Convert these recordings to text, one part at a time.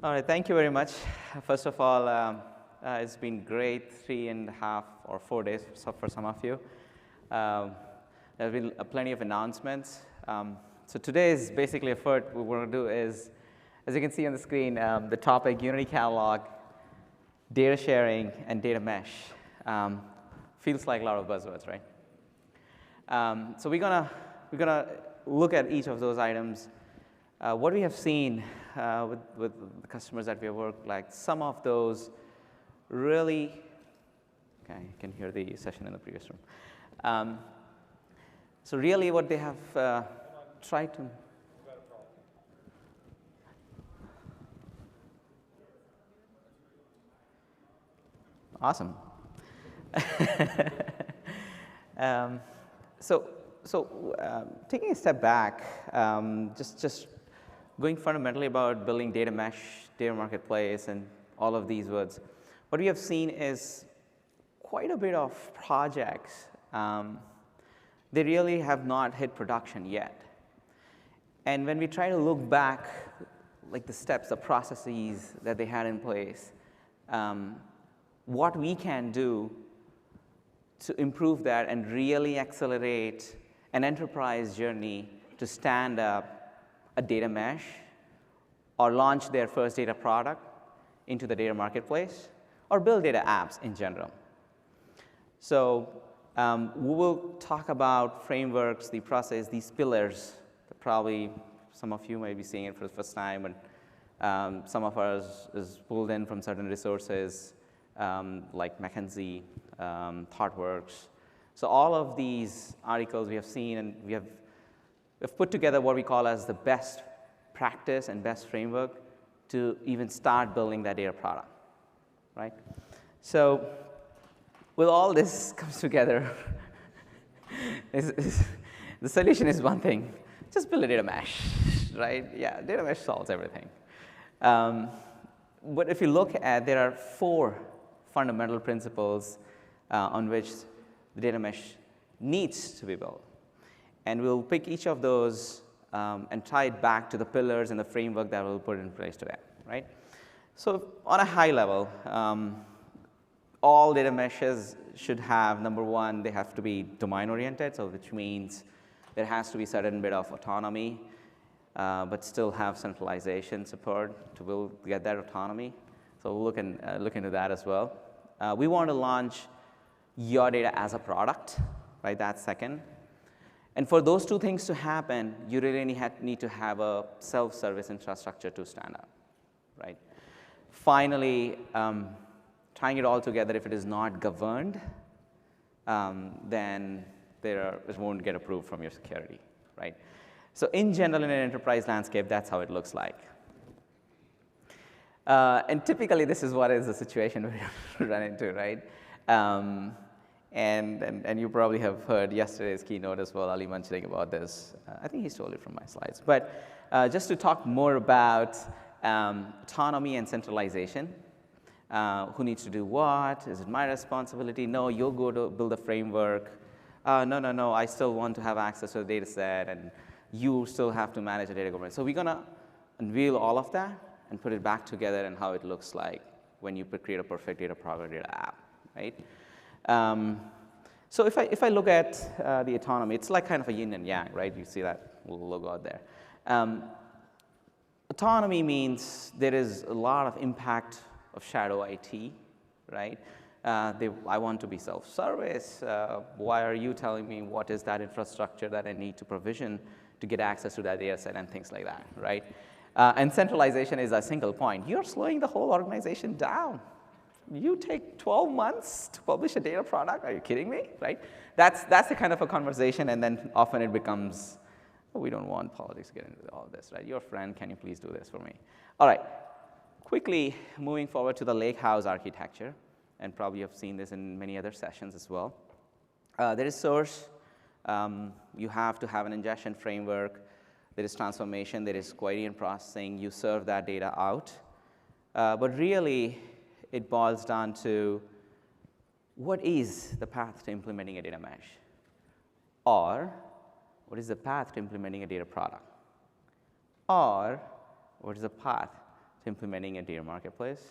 All right, thank you very much. First of all, it's been great 3.5 or 4 days for some of you. There have been plenty of announcements. So today's basically effort we want to do is, as you can see on the screen, the topic Unity Catalog, data sharing, and data mesh. Feels like a lot of buzzwords, right? So we're gonna look at each of those items. What we have seen with the customers that we have worked, like some of those really, okay, you can hear the session in the previous room. So really what they have tried to, awesome. Taking a step back, just going fundamentally about building data mesh, data marketplace, and all of these words, what we have seen is quite a bit of projects. They really have not hit production yet. And when we try to look back, like the steps, the processes that they had in place, what we can do to improve that and really accelerate an enterprise journey to stand up a data mesh or launch their first data product into the data marketplace or build data apps in general. So we will talk about frameworks, the process, these pillars. Probably some of you may be seeing it for the first time, and some of us is pulled in from certain resources like McKinsey, ThoughtWorks. So all of these articles we have seen, and we've put together what we call as the best practice and best framework to even start building that data product, right? So with all this comes together, the solution is one thing. Just build a data mesh, right? Yeah, data mesh solves everything. But if you look at, there are 4 fundamental principles on which the data mesh needs to be built. And we'll pick each of those and tie it back to the pillars and the framework that we'll put in place today, right? So on a high level, all data meshes should have, number one, they have to be domain-oriented, so which means there has to be a certain bit of autonomy, but still have centralization support to get that autonomy. So we'll look into that as well. We want to launch your data as a product, right? That's second. And for those 2 things to happen, you really need to have a self-service infrastructure to stand up, right? Finally, tying it all together, if it is not governed, then it won't get approved from your security, right? So in general, in an enterprise landscape, that's how it looks like. And typically, this is what is the situation we run into, right? And you probably have heard yesterday's keynote as well, Ali mentioning about this. I think he stole it from my slides. But just to talk more about autonomy and centralization, who needs to do what? Is it my responsibility? No, you'll go to build a framework. No, I still want to have access to the data set, and you still have to manage the data governance. So we're going to unveil all of that and put it back together and how it looks like when you create a perfect data product, data app, right? So if I look at the autonomy, it's like kind of a yin and yang, right? You see that little logo out there. Autonomy means there is a lot of impact of shadow IT, right? I want to be self-service. Why are you telling me what is that infrastructure that I need to provision to get access to that data set and things like that, right? And centralization is a single point. You're slowing the whole organization down. You take 12 months to publish a data product? Are you kidding me, right? That's the kind of a conversation, and then often it becomes, oh, we don't want politics to get into all of this, right? Your friend, can you please do this for me? All right, quickly moving forward to the Lakehouse architecture, and probably you've seen this in many other sessions as well. There is source. You have to have an ingestion framework. There is transformation. There is query and processing. You serve that data out. But really, it boils down to what is the path to implementing a data mesh? Or what is the path to implementing a data product? Or what is the path to implementing a data marketplace?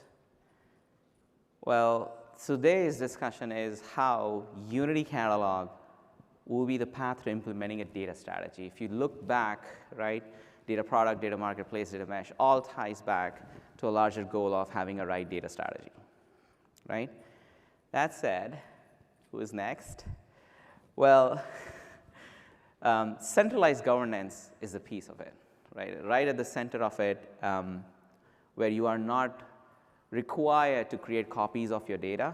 Well, today's discussion is how Unity Catalog will be the path to implementing a data strategy. If you look back, right, data product, data marketplace, data mesh, all ties back to a larger goal of having a right data strategy, right? That said, who is next? Well, centralized governance is a piece of it, right? Right at the center of it, where you are not required to create copies of your data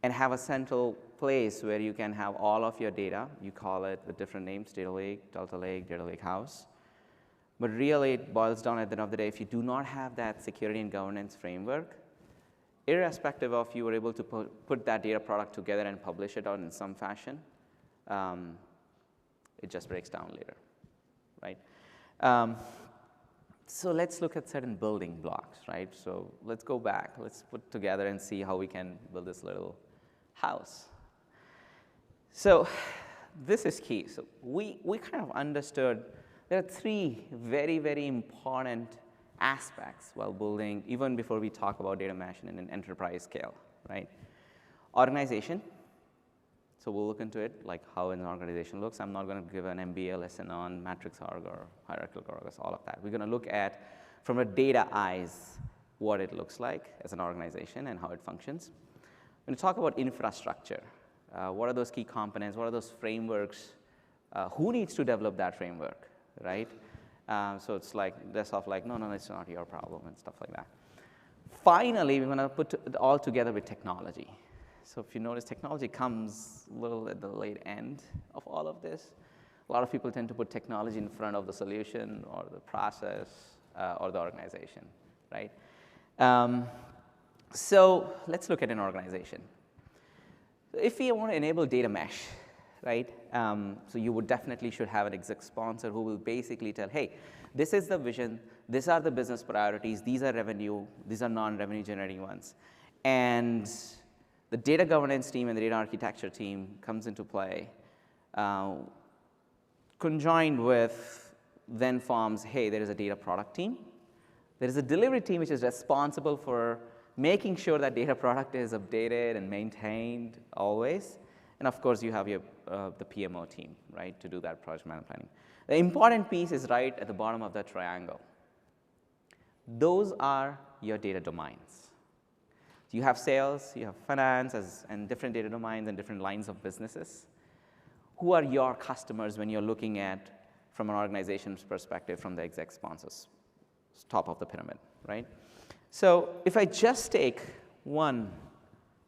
and have a central place where you can have all of your data. You call it with different names, data lake, Delta Lake, data lakehouse. But really, it boils down at the end of the day, if you do not have that security and governance framework, irrespective of you were able to put that data product together and publish it out in some fashion, it just breaks down later, right? So let's look at certain building blocks, right? So let's go back. Let's put together and see how we can build this little house. So this is key. So we kind of understood there are three very, very important aspects while building, even before we talk about data mesh in an enterprise scale, right? Organization. So we'll look into it, like how an organization looks. I'm not going to give an MBA lesson on matrix org or hierarchical org, all of that. We're going to look at, from a data eyes, what it looks like as an organization and how it functions. We're going to talk about infrastructure. What are those key components? What are those frameworks? Who needs to develop that framework, right? So it's like, less of like, no, it's not your problem and stuff like that. Finally, we're going to put it all together with technology. So if you notice, technology comes a little at the late end of all of this. A lot of people tend to put technology in front of the solution or the process or the organization, right? So let's look at an organization. If we want to enable data mesh, right, so you would definitely should have an exec sponsor who will basically tell, hey, this is the vision, these are the business priorities, these are revenue, these are non-revenue generating ones. And the data governance team and the data architecture team comes into play, conjoined with then forms, hey, there is a data product team. There is a delivery team which is responsible for making sure that data product is updated and maintained always. And of course, you have your, the PMO team, right, to do that project management planning. The important piece is right at the bottom of that triangle. Those are your data domains. You have sales, you have finance, and different data domains and different lines of businesses. Who are your customers when you're looking at, from an organization's perspective, from the exec sponsors, top of the pyramid, right? So if I just take one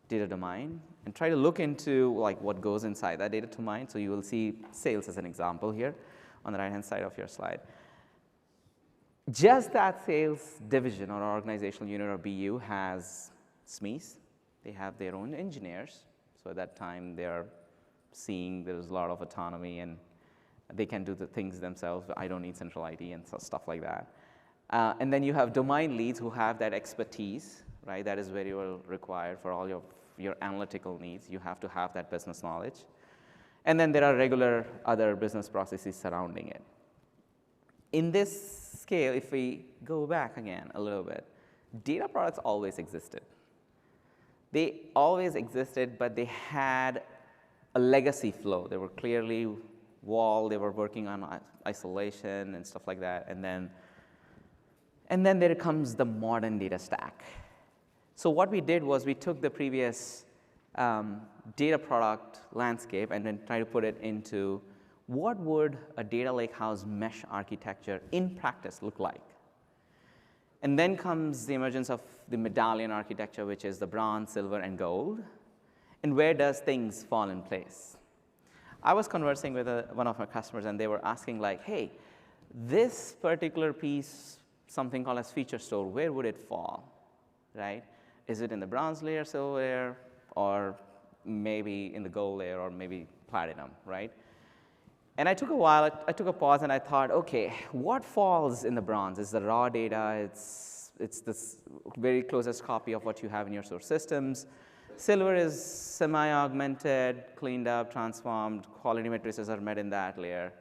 data domain and try to look into like what goes inside that data domain, so you will see sales as an example here on the right-hand side of your slide. Just that sales division or organizational unit or BU has SMEs. They have their own engineers. So at that time, they are seeing there's a lot of autonomy and they can do the things themselves. I don't need central IT and stuff like that. And then you have domain leads who have that expertise, right? That is very well required for all your analytical needs. You have to have that business knowledge. And then there are regular other business processes surrounding it. In this scale, if we go back again a little bit, data products always existed. They always existed, but they had a legacy flow. They were clearly walled. They were working on isolation and stuff like that. And then there comes the modern data stack. So what we did was we took the previous data product landscape and then tried to put it into what would a data lakehouse mesh architecture in practice look like. And then comes the emergence of the medallion architecture, which is the bronze, silver, and gold. And where does things fall in place? I was conversing with one of my customers, and they were asking like, hey, this particular piece, something called as feature store, where would it fall, right? Is it in the bronze layer, silver layer, or maybe in the gold layer, or maybe platinum, right? And I took a while, I took a pause, and I thought, okay, what falls in the bronze? Is the raw data, it's this very closest copy of what you have in your source systems. Silver is semi-augmented, cleaned up, transformed, quality matrices are met in that layer.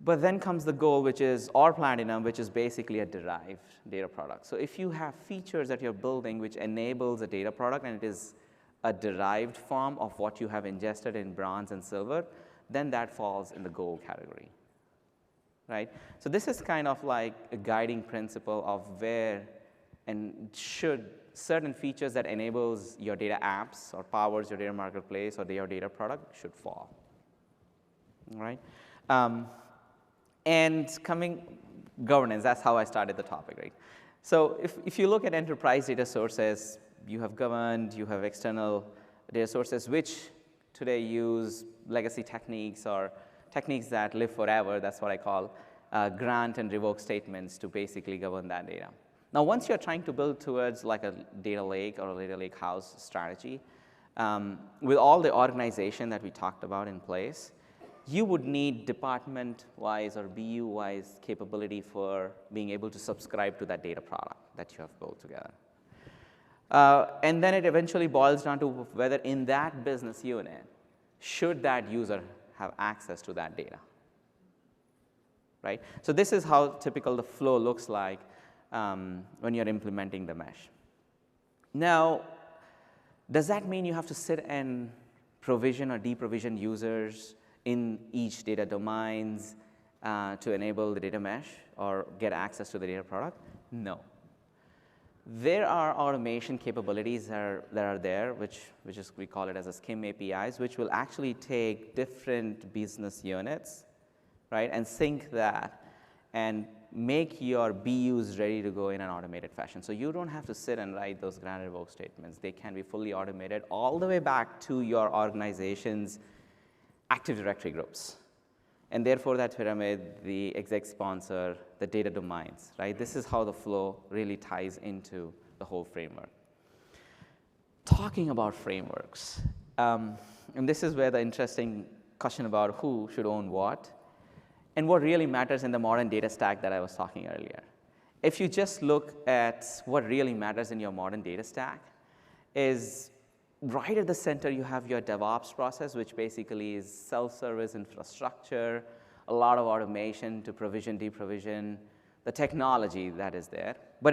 But then comes the goal, which is, or platinum, which is basically a derived data product. So if you have features that you're building which enables a data product and it is a derived form of what you have ingested in bronze and silver, then that falls in the gold category, right? So this is kind of like a guiding principle of where and should certain features that enables your data apps or powers your data marketplace or your data product should fall, all right? And coming governance, that's how I started the topic, right? So if you look at enterprise data sources, you have governed, you have external data sources, which today use legacy techniques or techniques that live forever. That's what I call grant and revoke statements to basically govern that data. Now, once you're trying to build towards like a data lake or a data lake house strategy, with all the organization that we talked about in place, you would need department-wise or BU-wise capability for being able to subscribe to that data product that you have built together. And then it eventually boils down to whether in that business unit, should that user have access to that data, right? So this is how typical the flow looks like when you're implementing the mesh. Now, does that mean you have to sit and provision or deprovision users in each data domains to enable the data mesh or get access to the data product? No. There are automation capabilities that are there, which is, we call it as a SCIM APIs, which will actually take different business units, right, and sync that and make your BUs ready to go in an automated fashion. So you don't have to sit and write those grant and revoke statements. They can be fully automated all the way back to your organization's Active Directory groups. And therefore, that pyramid, the exec sponsor, the data domains, right? This is how the flow really ties into the whole framework. Talking about frameworks, and this is where the interesting question about who should own what, and what really matters in the modern data stack that I was talking earlier. If you just look at what really matters in your modern data stack is right at the center, you have your DevOps process, which basically is self-service infrastructure, a lot of automation to provision, deprovision, the technology that is there. But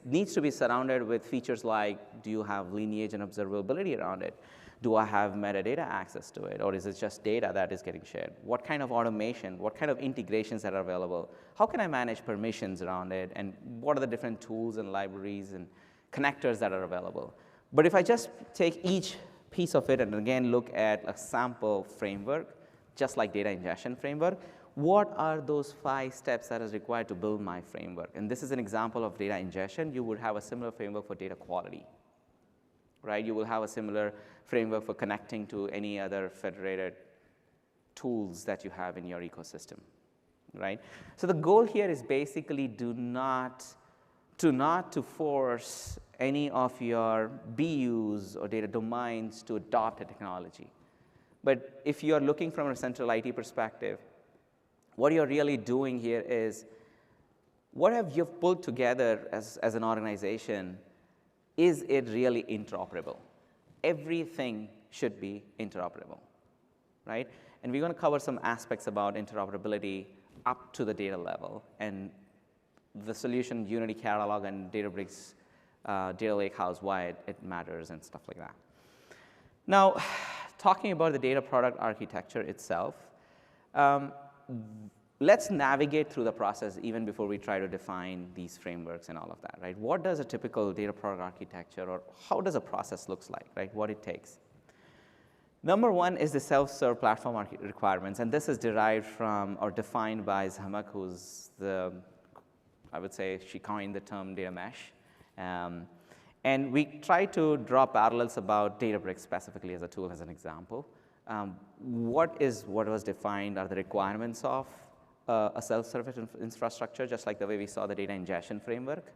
needs to be surrounded with features like, do you have lineage and observability around it? Do I have metadata access to it? Or is it just data that is getting shared? What kind of automation? What kind of integrations that are available? How can I manage permissions around it? And what are the different tools and libraries and connectors that are available? But if I just take each piece of it and again look at a sample framework, just like data ingestion framework, what are those 5 steps that is required to build my framework? And this is an example of data ingestion. You would have a similar framework for data quality, right? You will have a similar framework for connecting to any other federated tools that you have in your ecosystem, right? So the goal here is basically not to force any of your BUs or data domains to adopt a technology. But if you're looking from a central IT perspective, what you're really doing here is, what have you pulled together as an organization, is it really interoperable? Everything should be interoperable, right? And we're going to cover some aspects about interoperability up to the data level, and the solution Unity Catalog and Databricks Data Lakehouse, why it matters and stuff like that. Now, talking about the data product architecture itself, let's navigate through the process even before we try to define these frameworks and all of that, right? What does a typical data product architecture, or how does a process looks like, right? What it takes. Number one is the self-serve platform requirements, and this is derived from or defined by Zhamak, who's I would say she coined the term data mesh. And we try to draw parallels about Databricks specifically as a tool, as an example. What was defined are the requirements of a self-service infrastructure, just like the way we saw the data ingestion framework.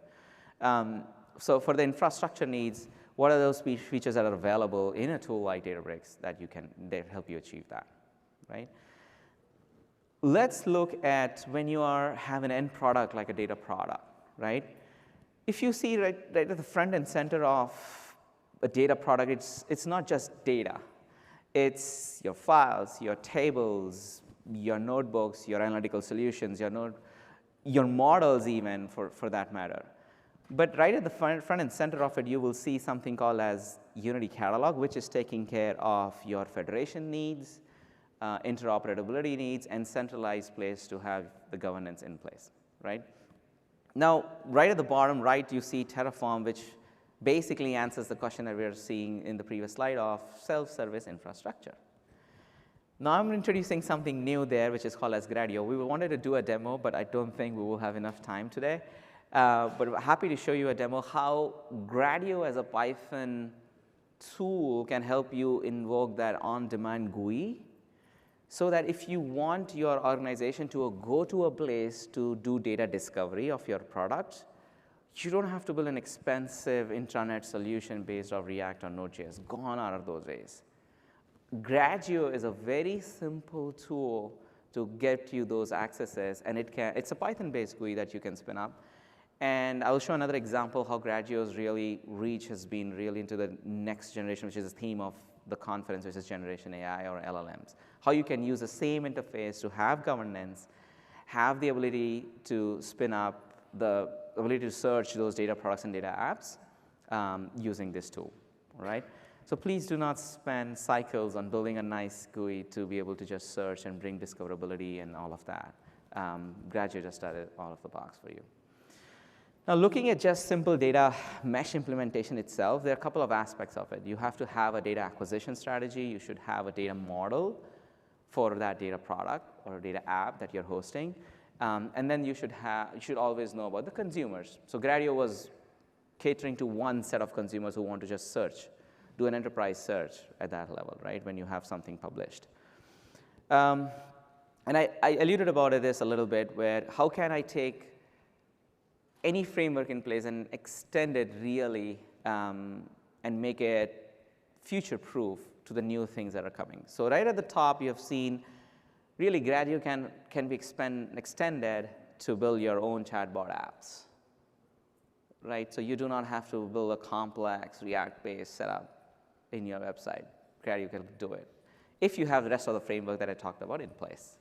So for the infrastructure needs, what are those features that are available in a tool like Databricks that help you achieve that, right? Let's look at when you have an end product like a data product, right? If you see right at the front and center of a data product, it's not just data. It's your files, your tables, your notebooks, your analytical solutions, your models even for that matter. But right at the front and center of it, you will see something called as Unity Catalog, which is taking care of your federation needs, interoperability needs, and centralized place to have the governance in place, right? Now, right at the bottom right, you see Terraform, which basically answers the question that we were seeing in the previous slide of self-service infrastructure. Now I'm introducing something new there, which is called as Gradio. We wanted to do a demo, but I don't think we will have enough time today. But we're happy to show you a demo how Gradio as a Python tool can help you invoke that on-demand GUI, so that if you want your organization to go to a place to do data discovery of your product, you don't have to build an expensive intranet solution based on React or Node.js. Gone are those days. Gradio is a very simple tool to get you those accesses, and it's a Python-based GUI that you can spin up. And I will show another example how Gradio's reach has been really into the next generation, which is the theme of the conference, which is Generation AI or LLMs. How you can use the same interface to have governance, have the ability to spin up, the ability to search those data products and data apps using this tool, right? So please do not spend cycles on building a nice GUI to be able to just search and bring discoverability and all of that. Gradio just does it out of the box for you. Now, looking at just simple data mesh implementation itself, there are a couple of aspects of it. You have to have a data acquisition strategy. You should have a data model for that data product or data app that you're hosting. And then you should always know about the consumers. So Gradio was catering to one set of consumers who want to just search, do an enterprise search at that level, right, when you have something published. And I alluded about this a little bit, where how can I take any framework in place and extend it really and make it future-proof to the new things that are coming. So right at the top, you have seen really Gradio can be extended to build your own chatbot apps, right? So you do not have to build a complex React-based setup in your website. Gradio can do it if you have the rest of the framework that I talked about in place.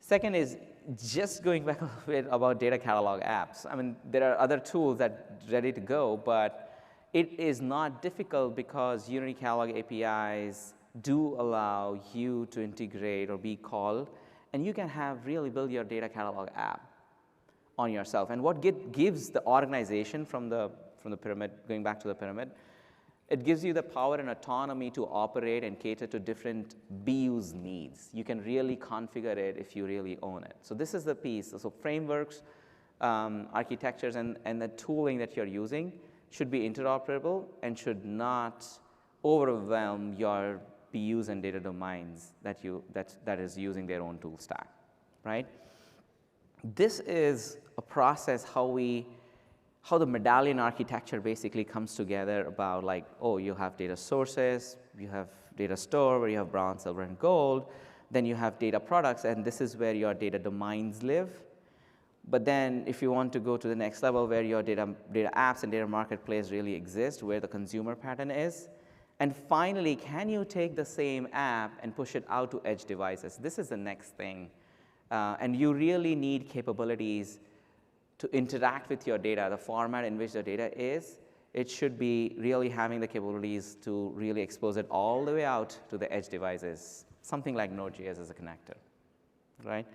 Second is just going back a little bit about data catalog apps. I mean, there are other tools that are ready to go, but it is not difficult because Unity Catalog APIs do allow you to integrate or be called, and you can really build your data catalog app on yourself. And what gives the organization from the pyramid, going back to the pyramid, it gives you the power and autonomy to operate and cater to different BU's needs. You can really configure it if you really own it. So this is the piece. So frameworks, architectures, and the tooling that you're using should be interoperable and should not overwhelm your BUs and data domains that is using their own tool stack, right? This is a process how the medallion architecture basically comes together about like, oh, you have data sources, you have data store where you have bronze, silver, and gold, then you have data products, and this is where your data domains live. But then if you want to go to the next level where your data apps and data marketplace really exist, where the consumer pattern is, and finally, can you take the same app and push it out to edge devices? This is the next thing. And you really need capabilities to interact with your data, the format in which the data is. It should be really having the capabilities to really expose it all the way out to the edge devices, something like Node.js as a connector, right?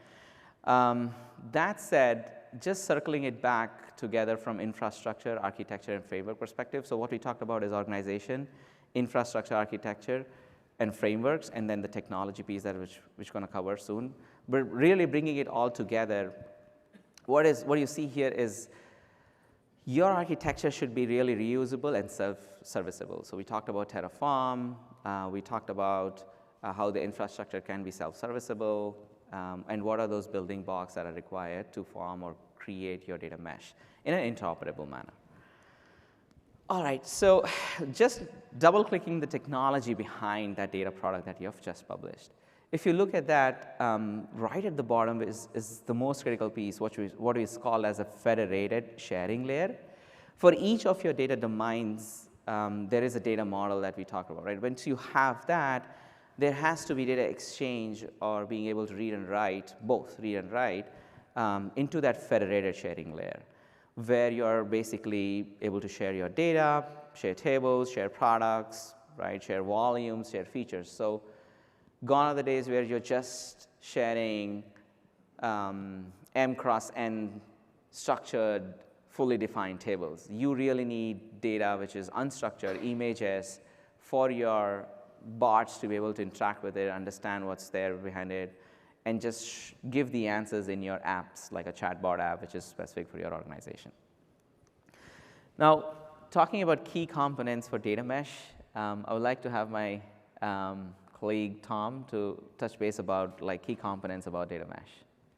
That said, just circling it back together from infrastructure, architecture, and framework perspective. So what we talked about is organization, infrastructure, architecture, and frameworks, and then the technology piece that which we're going to cover soon. But really bringing it all together, what you see here is your architecture should be really reusable and serviceable. So we talked about Terraform. We talked about how the infrastructure can be self-serviceable, and what are those building blocks that are required to form or create your data mesh in an interoperable manner. All right, so just double-clicking the technology behind that data product that you have just published. If you look at that, right at the bottom is the most critical piece, what is called as a federated sharing layer. For each of your data domains, there is a data model that we talked about, right? Once you have that, there has to be data exchange or being able to read and write, both read and write, into that federated sharing layer, where you're basically able to share your data, share tables, share products, right, share volumes, share features. So gone are the days where you're just sharing M cross N structured, fully defined tables. You really need data which is unstructured, images, for your bots to be able to interact with it, understand what's there behind it, and just give the answers in your apps, like a chatbot app, which is specific for your organization. Now, talking about key components for data mesh, I would like to have my colleague Tom to touch base about key components about data mesh.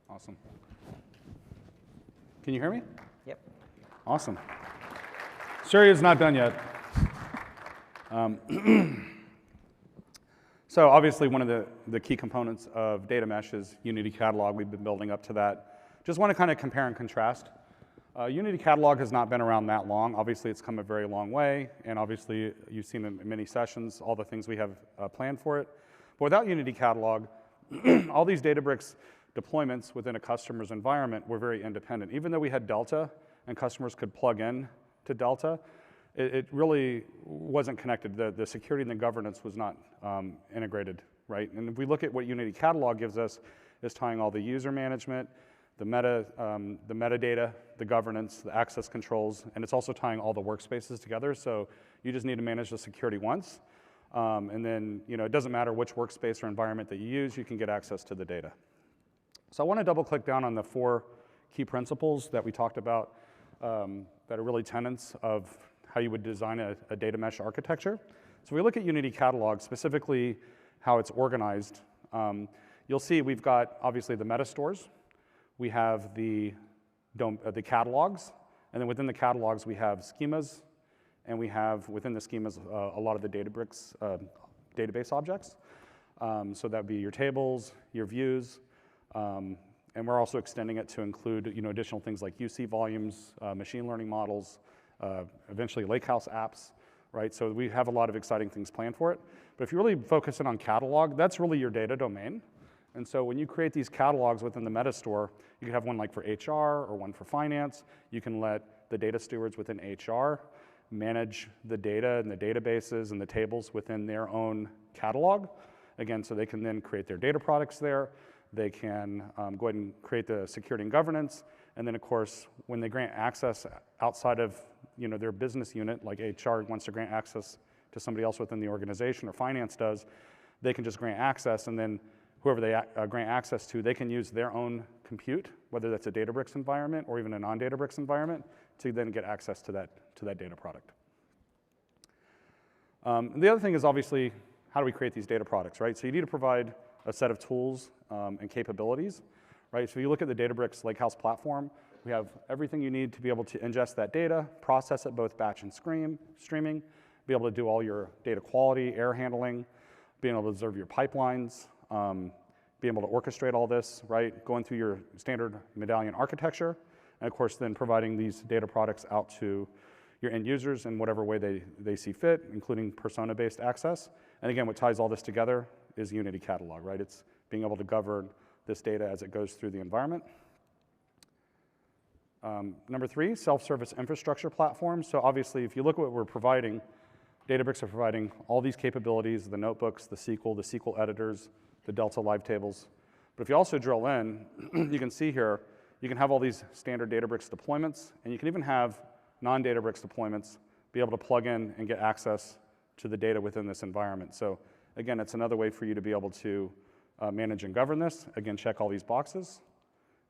Awesome. Can you hear me? Yep. Awesome. Suri is not done yet. So obviously one of the key components of data mesh is Unity Catalog. We've been building up to that. Just want to kind of compare and contrast. Unity Catalog has not been around that long. Obviously it's come a very long way, and obviously you've seen in many sessions all the things we have planned for it. But without Unity Catalog, all these Databricks deployments within a customer's environment were very independent. Even though we had Delta and customers could plug in to Delta, it really wasn't connected. The security and the governance was not integrated, right? And if we look at what Unity Catalog gives us, is tying all the user management, the metadata, the governance, the access controls, and it's also tying all the workspaces together. So you just need to manage the security once, and then it doesn't matter which workspace or environment that you use, you can get access to the data. So I want to double click down on the 4 key principles that we talked about that are really tenets of how you would design a data mesh architecture. So if we look at Unity Catalog, specifically how it's organized, you'll see we've got obviously the meta stores, we have the catalogs, and then within the catalogs we have schemas, and we have within the schemas a lot of the Databricks database objects. So that would be your tables, your views, and we're also extending it to include additional things like UC volumes, machine learning models, eventually Lakehouse apps, right? So we have a lot of exciting things planned for it. But if you're really focusing on catalog, that's really your data domain. And so when you create these catalogs within the meta store, you can have one like for HR or one for finance. You can let the data stewards within HR manage the data and the databases and the tables within their own catalog. Again, so they can then create their data products there. They can go ahead and create the security and governance. And then, of course, when they grant access outside of their business unit, like HR wants to grant access to somebody else within the organization or finance does, they can just grant access, and then whoever they grant access to, they can use their own compute, whether that's a Databricks environment or even a non-Databricks environment, to then get access to that data product. The other thing is obviously, how do we create these data products, right? So you need to provide a set of tools and capabilities, right? So you look at the Databricks Lakehouse platform, we have everything you need to be able to ingest that data, process it both batch and streaming, be able to do all your data quality, error handling, being able to observe your pipelines, being able to orchestrate all this, right? Going through your standard medallion architecture, and of course then providing these data products out to your end users in whatever way they see fit, including persona-based access. And again, what ties all this together is Unity Catalog, right? It's being able to govern this data as it goes through the environment. Number 3, self-service infrastructure platform. So obviously, if you look at what we're providing, Databricks are providing all these capabilities, the notebooks, the SQL editors, the Delta live tables. But if you also drill in, you can see here, you can have all these standard Databricks deployments, and you can even have non-Databricks deployments be able to plug in and get access to the data within this environment. So again, it's another way for you to be able to manage and govern this. Again, check all these boxes.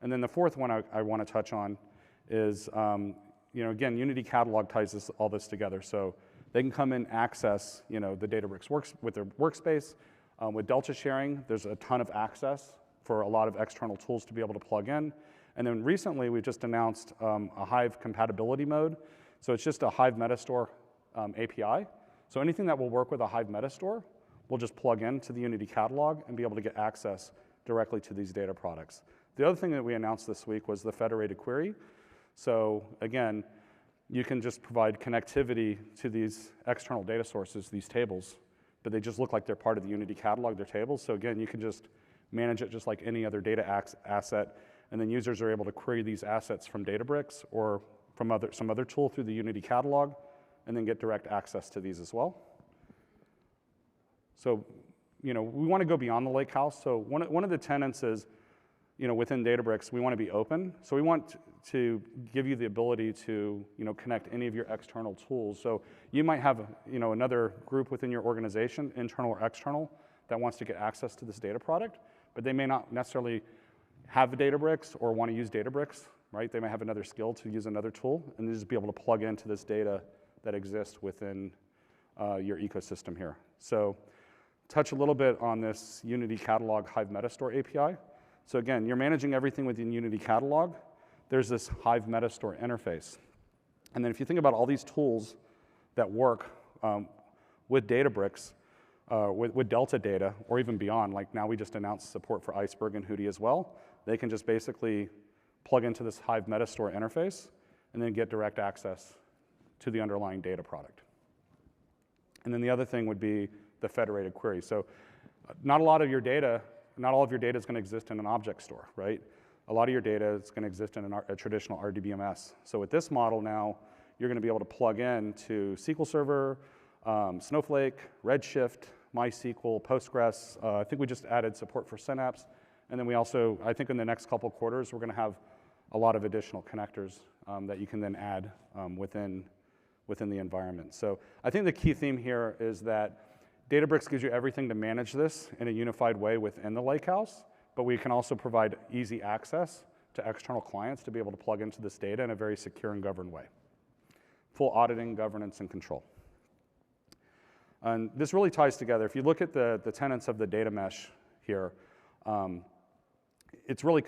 And then the fourth one I want to touch on is, again, Unity Catalog ties all this together. So they can come in, access, the Databricks with their workspace. With Delta sharing, there's a ton of access for a lot of external tools to be able to plug in. And then recently, we just announced a Hive compatibility mode. So it's just a Hive Metastore API. So anything that will work with a Hive Metastore will just plug into the Unity Catalog and be able to get access directly to these data products. The other thing that we announced this week was the federated query. So again, you can just provide connectivity to these external data sources, these tables, but they just look like they're part of the Unity catalog, they're tables. So again, you can just manage it just like any other data asset, and then users are able to query these assets from Databricks or from some other tool through the Unity catalog, and then get direct access to these as well. So, we want to go beyond the Lakehouse. So one of the tenets is, within Databricks, we want to be open. So we want to give you the ability to, connect any of your external tools. So you might have, another group within your organization, internal or external, that wants to get access to this data product, but they may not necessarily have a Databricks or want to use Databricks, right? They may have another skill to use another tool, and just be able to plug into this data that exists within your ecosystem here. So touch a little bit on this Unity Catalog Hive Metastore API. So again, you're managing everything within Unity Catalog. There's this Hive Metastore interface. And then if you think about all these tools that work with Databricks, with Delta data, or even beyond, like now we just announced support for Iceberg and Hootie as well, they can just basically plug into this Hive Metastore interface and then get direct access to the underlying data product. And then the other thing would be the federated query. So not all of your data is going to exist in an object store, right? A lot of your data is going to exist in a traditional RDBMS. So with this model now, you're going to be able to plug in to SQL Server, Snowflake, Redshift, MySQL, Postgres. I think we just added support for Synapse. And then we also, I think in the next couple quarters, we're going to have a lot of additional connectors that you can then add within the environment. So I think the key theme here is that Databricks gives you everything to manage this in a unified way within the Lakehouse, but we can also provide easy access to external clients to be able to plug into this data in a very secure and governed way. Full auditing, governance, and control. And this really ties together. If you look at the tenets of the data mesh here, it's really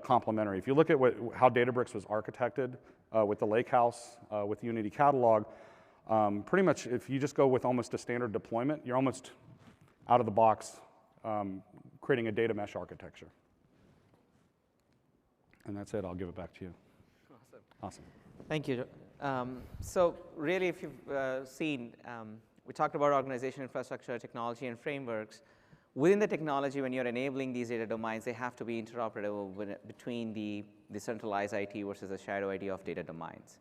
complementary. If you look at how Databricks was architected with the Lakehouse, with Unity Catalog, pretty much if you just go with almost a standard deployment, you're almost out of the box creating a data mesh architecture. And that's it. I'll give it back to you. Awesome. Thank you. So really, if you've seen, we talked about organization, infrastructure, technology, and frameworks. Within the technology, when you're enabling these data domains, they have to be interoperable between the centralized IT versus the shadow IT of data domains.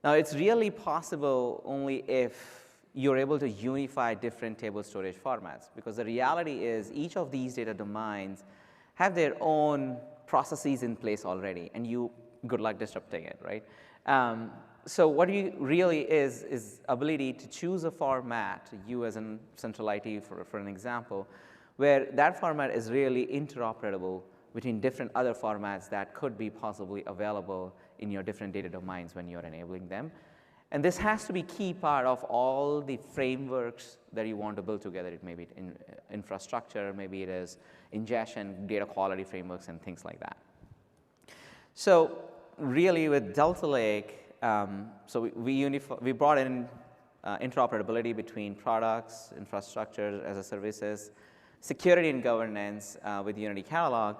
Now, it's really possible only if you're able to unify different table storage formats, because the reality is each of these data domains have their own processes in place already, and good luck disrupting it, right? So what you really is ability to choose a format, you as a central IT for an example, where that format is really interoperable between different other formats that could be possibly available in your different data domains when you're enabling them. And this has to be key part of all the frameworks that you want to build together. It may be in infrastructure, maybe it is ingestion, data quality frameworks, and things like that. So really with Delta Lake, so we brought in interoperability between products, infrastructure as a services, security and governance with Unity Catalog.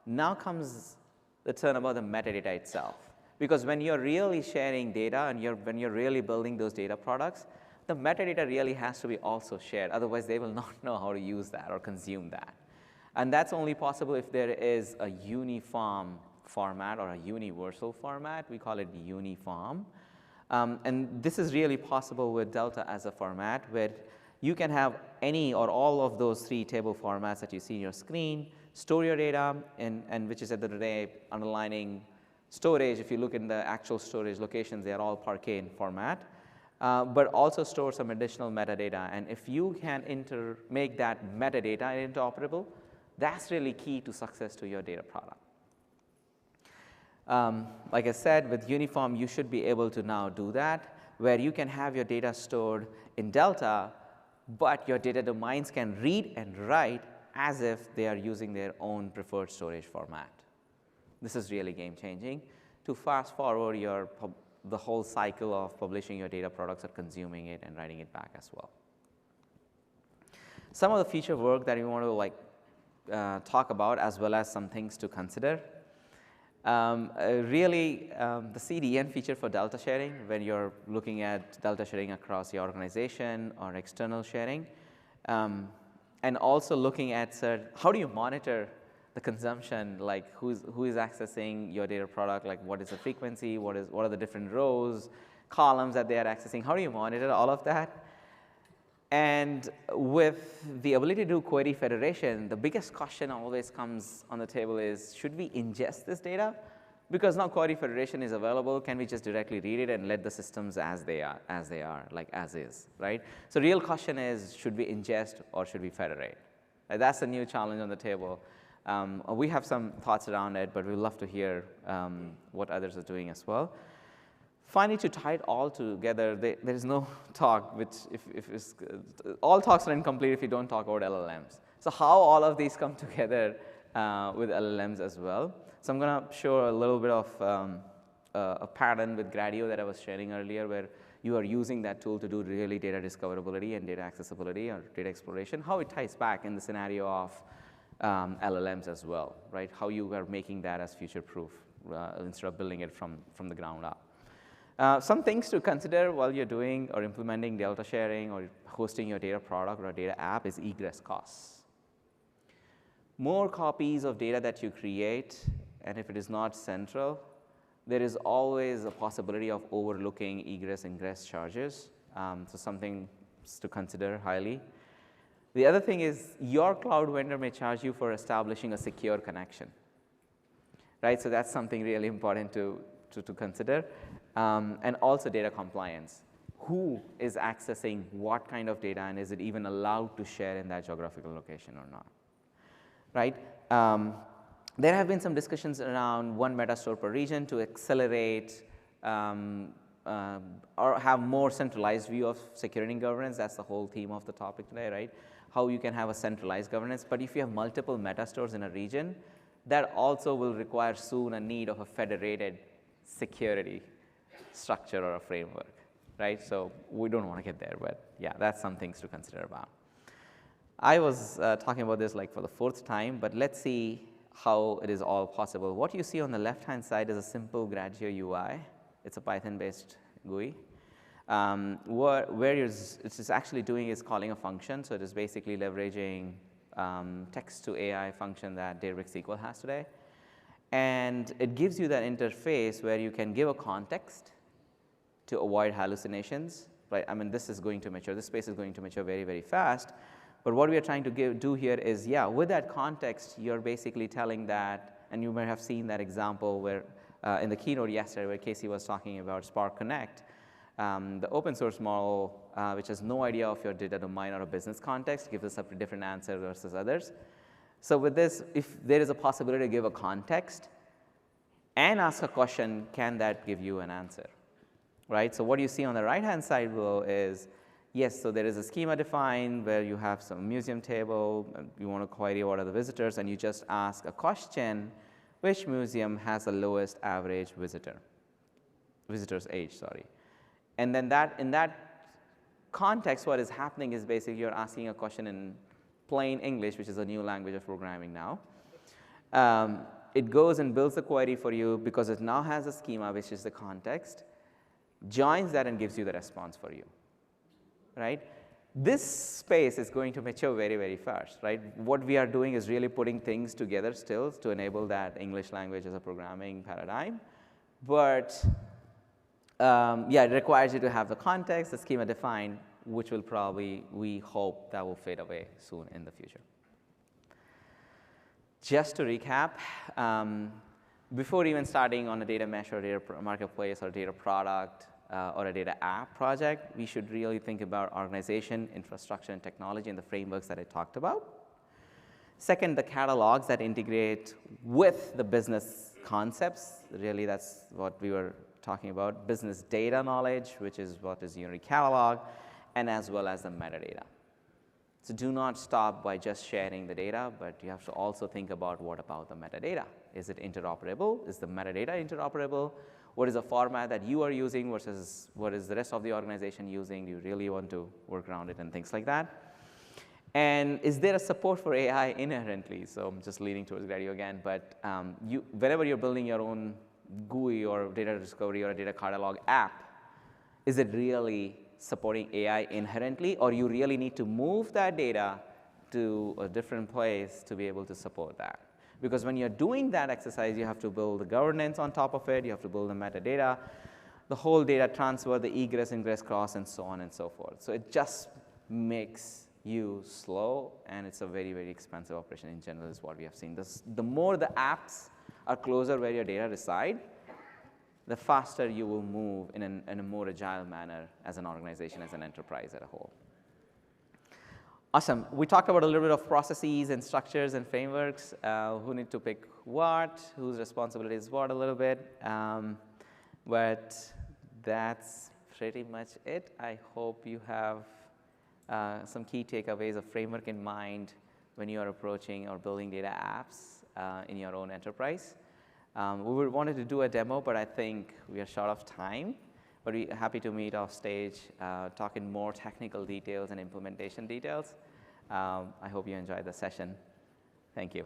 Now comes the turn about the metadata itself. Because when you're really sharing data and when you're really building those data products, the metadata really has to be also shared. Otherwise, they will not know how to use that or consume that. And that's only possible if there is a uniform format or a universal format. We call it uniform. And this is really possible with Delta as a format where you can have any or all of those 3 table formats that you see on your screen, store your data, and which is at the day underlining storage. If you look in the actual storage locations, they are all Parquet format, but also store some additional metadata. And if you can make that metadata interoperable, that's really key to success to your data product. Like I said, with Uniform, you should be able to now do that, where you can have your data stored in Delta, but your data domains can read and write as if they are using their own preferred storage format. This is really game-changing to fast forward the whole cycle of publishing your data products or consuming it and writing it back as well. Some of the feature work that we want to talk about, as well as some things to consider. Really, the CDN feature for Delta sharing, when you're looking at Delta sharing across the organization or external sharing, And also looking at how do you monitor the consumption, like who is accessing your data product, like what is the frequency, what are the different rows, columns that they are accessing, how do you monitor all of that? And with the ability to do query federation, the biggest question always comes on the table is, should we ingest this data? Because now query federation is available, can we just directly read it and let the systems as they are, like as is, right? So real question is, should we ingest or should we federate? That's a new challenge on the table. We have some thoughts around it, but we'd love to hear what others are doing as well. Finally, to tie it all together, there is no talk, which if all talks are incomplete if you don't talk about LLMs. So how all of these come together with LLMs as well. So I'm going to show a little bit of a pattern with Gradio that I was sharing earlier, where you are using that tool to do really data discoverability and data accessibility or data exploration, how it ties back in the scenario of LLMs as well, right? How you are making that as future-proof instead of building it from the ground up. Some things to consider while you're doing or implementing delta sharing or hosting your data product or a data app is egress costs. More copies of data that you create, and if it is not central, there is always a possibility of overlooking egress and ingress charges. So something to consider highly. The other thing is your cloud vendor may charge you for establishing a secure connection, right? So that's something really important to consider. And also data compliance. Who is accessing what kind of data, and is it even allowed to share in that geographical location or not, right? There have been some discussions around one metastore per region to accelerate or have more centralized view of security and governance. That's the whole theme of the topic today, right? How you can have a centralized governance. But if you have multiple metastores in a region, that also will require soon a need of a federated security structure or a framework, right? So we don't want to get there, but yeah, that's some things to consider about. I was talking about this like for the 4th time, but let's see how it is all possible. What you see on the left-hand side is a simple Gradio UI. It's a Python-based GUI. Where it's actually doing is calling a function, so it is basically leveraging text-to-AI function that Databricks SQL has today. And it gives you that interface where you can give a context to avoid hallucinations, right? I mean, this is going to mature. This space is going to mature very, very fast. But what we are trying to do here is, yeah, with that context, you're basically telling that, and you may have seen that example where in the keynote yesterday where Casey was talking about Spark Connect, the open source model, which has no idea of your data domain or a business context, gives us a different answer versus others. So with this, if there is a possibility to give a context and ask a question, can that give you an answer, right? So what you see on the right-hand side below is, yes, so there is a schema defined where you have some museum table, and you want to query what are the visitors, and you just ask a question, which museum has the lowest average visitor's age, sorry. And then in that context, what is happening is basically you're asking a question in plain English, which is a new language of programming now. It goes and builds a query for you because it now has a schema, which is the context, joins that and gives you the response for you, right? This space is going to mature very, very fast, right? What we are doing is really putting things together still to enable that English language as a programming paradigm. But yeah, it requires you to have the context, the schema defined, which will probably, we hope, that will fade away soon in the future. Just to recap, before even starting on a data mesh or data marketplace or data product or a data app project, we should really think about organization, infrastructure, and technology and the frameworks that I talked about. Second, the catalogs that integrate with the business concepts. Really, that's what we were talking about. Business data knowledge, which is what is Unity Catalog, and as well as the metadata. So do not stop by just sharing the data, but you have to also think about what about the metadata. Is it interoperable? Is the metadata interoperable? What is the format that you are using versus what is the rest of the organization using? Do you really want to work around it and things like that? And is there a support for AI inherently? So I'm just leaning towards Gradio again, but whenever you're building your own GUI or data discovery or a data catalog app, is it really supporting AI inherently, or you really need to move that data to a different place to be able to support that. Because when you're doing that exercise, you have to build the governance on top of it, you have to build the metadata, the whole data transfer, the egress, ingress, cross, and so on and so forth. So it just makes you slow, and it's a very, very expensive operation in general is what we have seen. The more the apps are closer where your data reside, the faster you will move in a more agile manner as an organization, as an enterprise as a whole. Awesome. We talked about a little bit of processes and structures and frameworks, who need to pick what, whose responsibility is what a little bit. But that's pretty much it. I hope you have some key takeaways of framework in mind when you are approaching or building data apps in your own enterprise. We wanted to do a demo, but I think we are short of time. But we're happy to meet off stage, talk in more technical details and implementation details. I hope you enjoyed the session. Thank you.